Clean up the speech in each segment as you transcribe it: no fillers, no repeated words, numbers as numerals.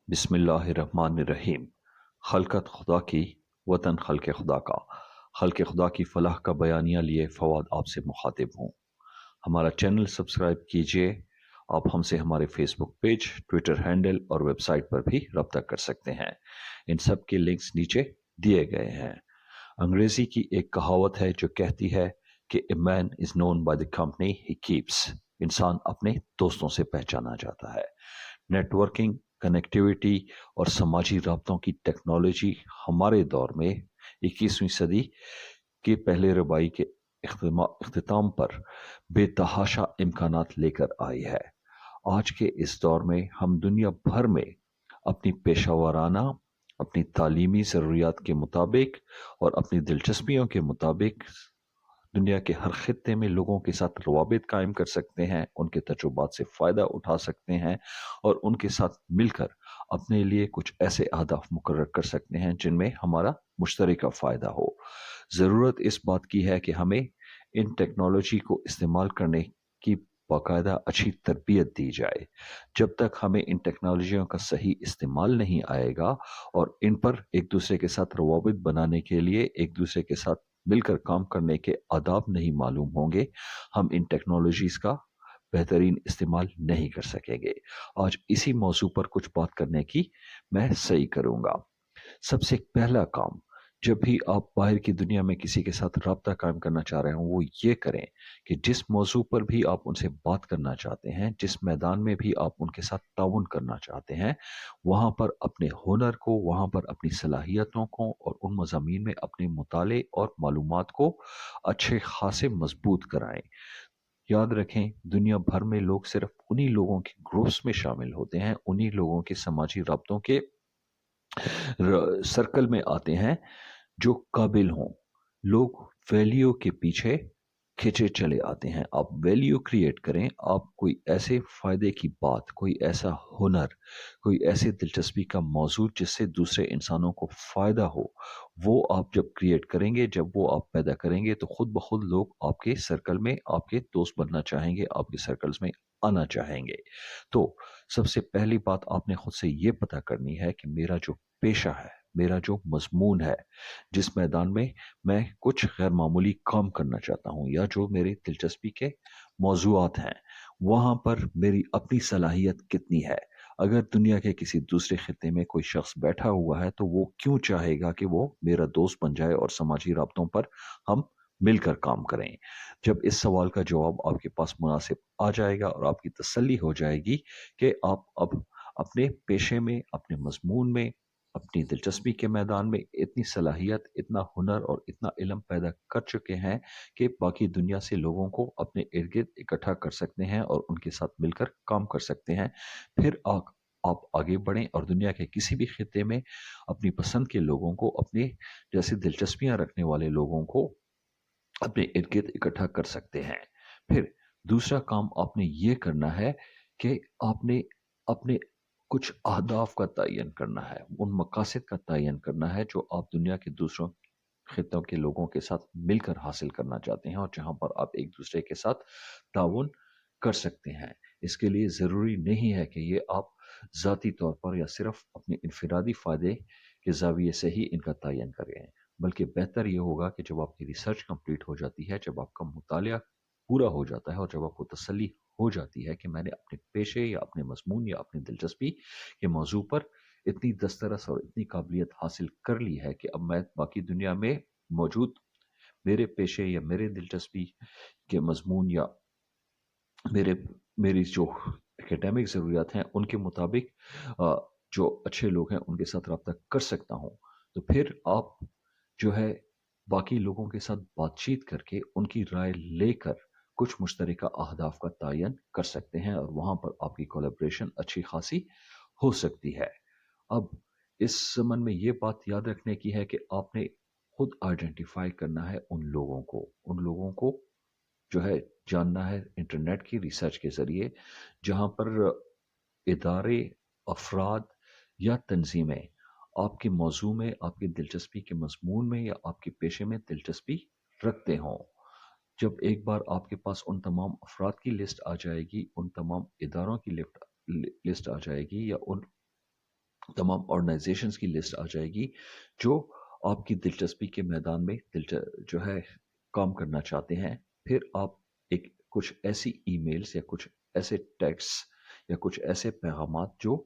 बिस्मिल्लाहिर्रहमानिर्रहीम। खलकत खुदा की, वतन खल्क़ खुदा का, खल्क़ खुदा की फलाह का बयानिया लिए फवाद आपसे मुखातिब हूँ। हमारा चैनल सब्सक्राइब कीजिए। आप हमसे हमारे फेसबुक पेज, ट्विटर हैंडल और वेबसाइट पर भी रब्ता कर सकते हैं। इन सब के लिंक्स नीचे दिए गए हैं। अंग्रेजी की एक कहावत है जो कहती है कि a man is known by the company he keeps. इंसान अपने दोस्तों से पहचाना जाता है। नेटवर्किंग, कनेक्टिविटी और समाजी राब्तों की टेक्नोलॉजी हमारे दौर में 21वीं सदी के पहले रबाई के इख्तिताम पर बेतहाशा इम्कानात लेकर आई है। आज के इस दौर में हम दुनिया भर में अपनी पेशा वाराना, अपनी तालीमी ज़रूरियात के मुताबिक और अपनी दिलचस्पियों के मुताबिक दुनिया के हर खित्ते में लोगों के साथ रवाबित कायम कर सकते हैं, उनके तजुर्बात से फ़ायदा उठा सकते हैं और उनके साथ मिलकर अपने लिए कुछ ऐसे अहदाफ मुकर्रर कर सकते हैं जिनमें हमारा मुश्तरका फ़ायदा हो। ज़रूरत इस बात की है कि हमें इन टेक्नोलॉजी को इस्तेमाल करने की बाकायदा अच्छी तरबियत दी जाए। जब तक हमें इन टेक्नोलॉजियों का सही इस्तेमाल नहीं आएगा और इन पर एक दूसरे के साथ रवाबित बनाने के लिए एक दूसरे के साथ मिलकर काम करने के आदाब नहीं मालूम होंगे, हम इन टेक्नोलॉजीज का बेहतरीन इस्तेमाल नहीं कर सकेंगे। आज इसी मौजू पर कुछ बात करने की मैं सही करूंगा। सबसे पहला काम, जब भी आप बाहर की दुनिया में किसी के साथ राब्ता कायम करना चाह रहे हो, वो ये करें कि जिस मौजू पर भी आप उनसे बात करना चाहते हैं, जिस मैदान में भी आप उनके साथ ताउन करना चाहते हैं, वहाँ पर अपने हुनर को, वहाँ पर अपनी सलाहियतों को और उन मज़ामीन में अपने मुताले और मालूमात को अच्छे खासे मजबूत कराएं। याद रखें, दुनिया भर में लोग सिर्फ उन्हीं लोगों के ग्रुप्स में शामिल होते हैं, उन्हीं लोगों के समाजी राब्तों के सर्कल में आते हैं जो काबिल हों। लोग वैल्यू के पीछे खिंचे चले आते हैं। आप वैल्यू क्रिएट करें, आप कोई ऐसे फायदे की बात, कोई ऐसा हुनर, कोई ऐसे दिलचस्पी का मौजू जिससे दूसरे इंसानों को फायदा हो, वो आप जब क्रिएट करेंगे, जब वो आप पैदा करेंगे, तो खुद ब खुद लोग आपके सर्कल में आपके दोस्त बनना चाहेंगे, आपके सर्कल्स में आना चाहेंगे। तो सबसे पहली बात आपने खुद से ये पता करनी है कि मेरा जो पेशा है, मेरा जो मजमून है, जिस मैदान में मैं कुछ गैर मामूली काम करना चाहता हूँ या जो मेरे दिलचस्पी के मौजूआत हैं, वहाँ पर मेरी अपनी सलाहियत कितनी है। अगर दुनिया के किसी दूसरे खित्ते में कोई शख्स बैठा हुआ है तो वो क्यों चाहेगा कि वो मेरा दोस्त बन जाए और समाजी राब्तों पर हम मिलकर काम करें। जब इस सवाल का जवाब आपके पास मुनासिब आ जाएगा और आपकी तसल्ली हो जाएगी कि आप अब अपने पेशे में, अपने मजमून में, अपनी दिलचस्पी के मैदान में इतनी सलाहियत, इतना हुनर और इतना इल्म पैदा कर चुके हैं कि बाकी दुनिया से लोगों को अपने इर्द गिर्द इकट्ठा कर सकते हैं और उनके साथ मिलकर काम कर सकते हैं, फिर आप आगे बढ़ें और दुनिया के किसी भी खित्ते में अपनी पसंद के लोगों को, अपने जैसे दिलचस्पियां रखने वाले लोगों को अपने इर्द गिर्द इकट्ठा कर सकते हैं। फिर दूसरा काम आपने ये करना है कि आपने अपने कुछ अहदाफ का तयन करना है, उन मकासद का तयन करना है जो आप दुनिया के दूसरों खित्तों के लोगों के साथ मिलकर हासिल करना चाहते हैं और जहां पर आप एक दूसरे के साथ ताउन कर सकते हैं। इसके लिए ज़रूरी नहीं है कि ये आप ज़ाती तौर पर या सिर्फ अपने इनफरादी फ़ायदे के ज़ाविये से ही इनका तयन करें, बल्कि बेहतर ये होगा कि जब आपकी रिसर्च कंप्लीट हो जाती है, जब आपका मुतालिया पूरा हो जाता है और जब आपको तसल्ली हो जाती है कि मैंने अपने पेशे या अपने मजमून या अपनी दिलचस्पी के मौजू पर इतनी दस्तरस और इतनी काबिलियत हासिल कर ली है कि अब मैं बाकी दुनिया में मौजूद मेरे पेशे या मेरे दिलचस्पी के मजमून या मेरे मेरी जो एकेडमिक ज़रूरियात हैं उनके मुताबिक जो अच्छे लोग हैं उनके साथ रब्ता कर सकता हूँ, तो फिर आप जो है बाकी लोगों के साथ बातचीत करके उनकी राय लेकर कुछ मुश्तरका अहदाफ का तयन कर सकते हैं और वहाँ पर आपकी कोलैबोरेशन अच्छी खासी हो सकती है। अब इस ज़मन में ये बात याद रखने की है कि आपने खुद आइडेंटिफाई करना है उन लोगों को जो है जानना है इंटरनेट की रिसर्च के ज़रिए, जहाँ पर इदारे, अफराद या तंजीमें आपके मौजू में, आपकी दिलचस्पी के मजमून में या आपके पेशे में दिलचस्पी रखते हों। जब एक बार आपके पास उन तमाम अफराद की लिस्ट आ जाएगी, उन तमाम इदारों की लिस्ट आ जाएगी या उन तमाम ऑर्गेनाइजेशंस की लिस्ट आ जाएगी जो आपकी दिलचस्पी के मैदान में जो है काम करना चाहते हैं। फिर आप एक कुछ ऐसी ईमेल्स या कुछ ऐसे टेक्स्ट या कुछ ऐसे पैगामात जो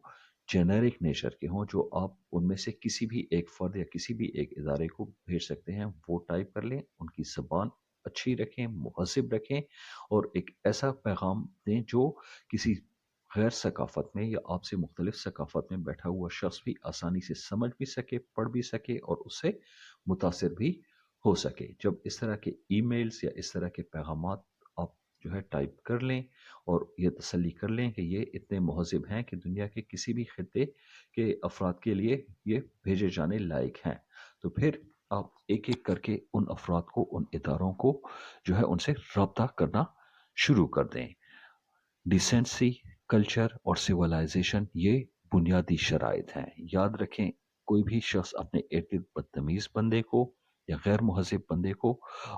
जेनेरिक नेचर के हों, जो आप उनमें से किसी भी एक फर्द या किसी भी एक इदारे को भेज सकते हैं, वो टाइप कर लें। उनकी ज़बान अच्छी रखें, मुहज़्ज़ब रखें और एक ऐसा पैगाम दें जो किसी गैर सकाफ़त में या आपसे मुख्तलिफ सकाफ़त में बैठा हुआ शख्स भी आसानी से समझ भी सके, पढ़ भी सके और उससे मुतासिर भी हो सके। जब इस तरह के ईमेल्स या इस तरह के पैगामात आप जो है टाइप कर लें और ये तसल्ली कर लें कि ये इतने मुहज़्ज़ब हैं कि दुनिया के किसी भी खित्ते के अफराद के लिए ये भेजे जाने लायक हैं, तो फिर आप एक-एक करके उन अफराद को, उन इदारों को जो है उनसे राब्ता करना शुरू कर दें। डिसेंसी, कल्चर और सिविलाइजेशन ये बुनियादी शराइत हैं। याद रखें, कोई भी शख्स अपने इर्द गिर्द बदतमीज बंदे को या गैर मुहज़्ज़ब बंदे को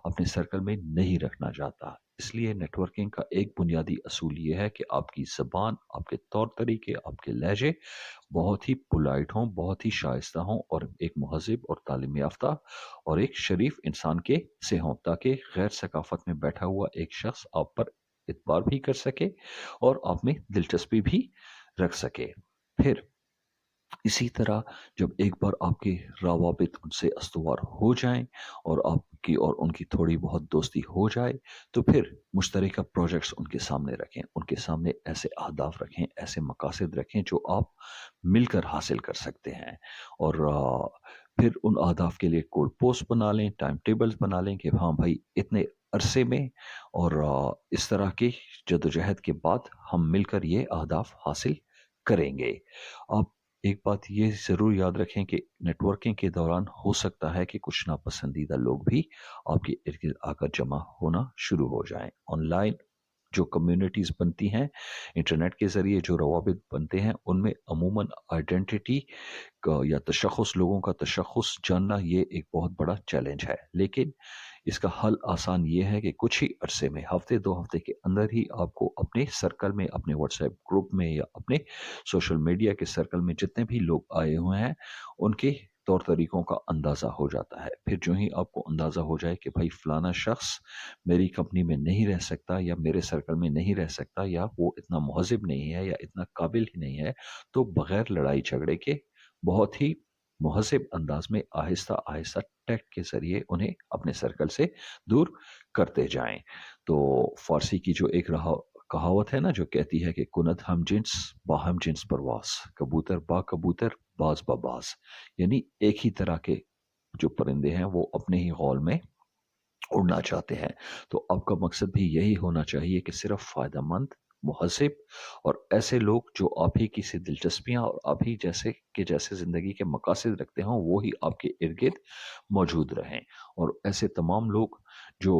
अपने सर्कल में नहीं रखना चाहता। इसलिए नेटवर्किंग का एक बुनियादी असूल ये है कि आपकी ज़बान, आपके तौर तरीके, आपके लहजे बहुत ही पोलाइट हों, बहुत ही शाइस्ता हों और एक मुहज़्ज़ब और तालीम याफ्ता और एक शरीफ इंसान के से हों, ताकि गैर सकाफ़त में बैठा हुआ एक शख्स आप पर इतबार भी कर सके और आप में दिलचस्पी भी रख सके। फिर इसी तरह जब एक बार आपके रवाबित उनसे अस्तवार हो जाएं और आपकी और उनकी थोड़ी बहुत दोस्ती हो जाए, तो फिर मुश्तरका प्रोजेक्ट्स उनके सामने रखें, उनके सामने ऐसे अहदाफ रखें, ऐसे मकासद रखें जो आप मिलकर हासिल कर सकते हैं। और फिर उन अहदाफ के लिए गोल पोस्ट बना लें, टाइम टेबल्स बना लें कि हाँ भाई, इतने अरसे में और इस तरह की जदोजहद के बाद हम मिलकर ये अहदाफ हासिल करेंगे। आप एक बात ये ज़रूर याद रखें कि नेटवर्किंग के दौरान हो सकता है कि कुछ नापसंदीदा लोग भी आपके इर्द-गिर्द आकर जमा होना शुरू हो जाएँ। ऑनलाइन जो कम्युनिटीज़ बनती हैं, इंटरनेट के ज़रिए जो रवाबित बनते हैं, उनमें अमूमन आइडेंटिटी का या तशख़्ख़ुस, लोगों का तशख़्ख़ुस जानना ये एक बहुत बड़ा चैलेंज है। लेकिन इसका हल आसान ये है कि कुछ ही अरसे में, हफ़्ते 2 हफ़्ते के अंदर ही आपको अपने सर्कल में, अपने व्हाट्सएप ग्रुप में या अपने सोशल मीडिया के सर्कल में जितने भी लोग आए हुए हैं, उनके तौर तरीकों का अंदाज़ा हो जाता है। फिर जो ही आपको अंदाज़ा हो जाए कि भाई फ़लाना शख़्स मेरी कंपनी में नहीं रह सकता या मेरे सर्कल में नहीं रह सकता या वो इतना मुहज़्ज़ब नहीं है या इतना काबिल ही नहीं है, तो बग़ैर लड़ाई झगड़े के बहुत ही मुहज़्ज़ब अंदाज़ में आहिस्ता-आहिस्ता टैक्ट के ज़रिए उन्हें अपने सर्कल से दूर करते जाएँ। तो फ़ारसी की जो एक कहावत है ना, जो कहती है कि कुनत हम जिन्स बाहम जिन्स परवास, कबूतर बा कबूतर, बाज़ बा बाज़। यानी एक ही तरह के जो परिंदे हैं वो अपने ही गौल में उड़ना चाहते हैं। तो आपका मकसद भी यही होना चाहिए कि सिर्फ फ़ायदेमंद, मुहज़्ज़ब और ऐसे लोग जो आप ही की सी दिलचस्पियाँ और आप ही जैसे ज़िंदगी के मकासद रखते हों, वो ही आपके इर्द-गिर्द मौजूद रहें। और ऐसे तमाम लोग जो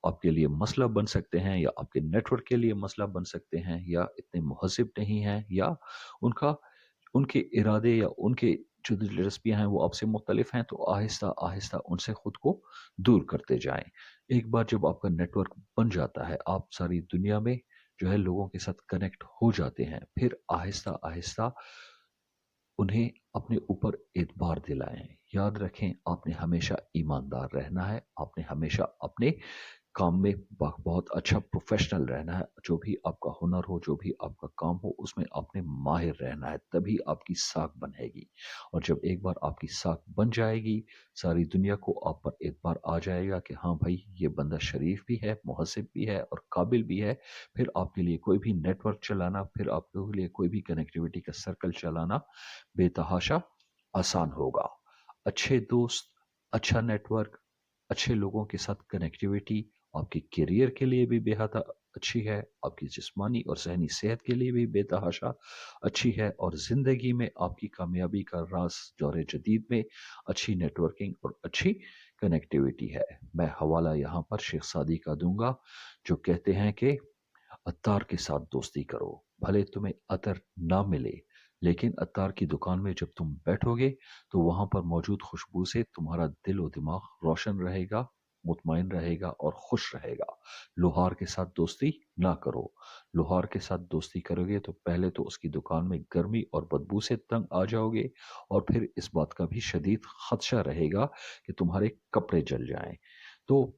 आपके लिए मसला बन सकते हैं या आपके नेटवर्क के लिए मसला बन सकते हैं या इतने मुहज़्ज़ब नहीं हैं या उनका उनके इरादे या उनके जो दिलचस्पियाँ हैं वो आपसे मुख्तलिफ हैं, तो आहिस्ता-आहिस्ता उनसे खुद को दूर करते जाएँ। एक बार जब आपका नेटवर्क बन जाता है, आप सारी दुनिया में जो है लोगों के साथ कनेक्ट हो जाते हैं, फिर आहिस्ता-आहिस्ता उन्हें अपने ऊपर एतबार दिलाएँ। याद रखें, आपने हमेशा ईमानदार रहना है, आपने हमेशा अपने काम में बहुत अच्छा प्रोफेशनल रहना है। जो भी आपका हुनर हो, जो भी आपका काम हो, उसमें आपने माहिर रहना है, तभी आपकी साख बनेगी। और जब एक बार आपकी साख बन जाएगी, सारी दुनिया को आप पर एतबार आ जाएगा कि हाँ भाई, ये बंदा शरीफ भी है, मुहसिब भी है और काबिल भी है। फिर आपके लिए कोई भी नेटवर्क चलाना, फिर आपके लिए कोई भी कनेक्टिविटी का सर्कल चलाना बेतहाशा आसान होगा। अच्छे दोस्त, अच्छा नेटवर्क, अच्छे लोगों के साथ कनेक्टिविटी आपके करियर के लिए भी बेहद अच्छी है, आपकी जिस्मानी और ज़हनी सेहत के लिए भी बेतहाशा अच्छी है और ज़िंदगी में आपकी कामयाबी का राज़ दौर जदीद में अच्छी नेटवर्किंग और अच्छी कनेक्टिविटी है। मैं हवाला यहाँ पर शेख सादी का दूँगा, जो कहते हैं कि अत्तार के साथ दोस्ती करो, भले तुम्हें अतर ना मिले, लेकिन अत्तार की दुकान में जब तुम बैठोगे, तो वहाँ पर मौजूद खुशबू से तुम्हारा दिल और दिमाग रोशन रहेगा, मुतमईन रहेगा और खुश रहेगा। लोहार के साथ दोस्ती ना करो। लोहार के साथ दोस्ती करोगे तो पहले तो उसकी दुकान में गर्मी और बदबू से तंग आ जाओगे, और फिर इस बात का भी शदीद खदशा रहेगा कि तुम्हारे कपड़े जल जाएं। तो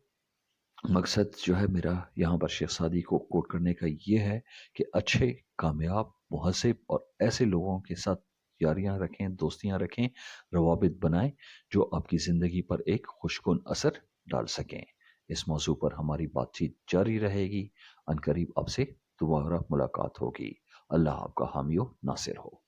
मकसद जो है मेरा यहाँ पर शेख सादी को कोट करने का ये है कि अच्छे, कामयाब, मुहसिब और ऐसे लोगों के साथ यारियां रखें, दोस्तियां रखें, रवाबित बनाएं जो आपकी ज़िंदगी पर एक खुशकुन असर डाल सकें। इस मौजू पर हमारी बातचीत जारी रहेगी। अनकरीब आपसे दोबारा मुलाकात होगी। अल्लाह आपका हामियो नासिर हो।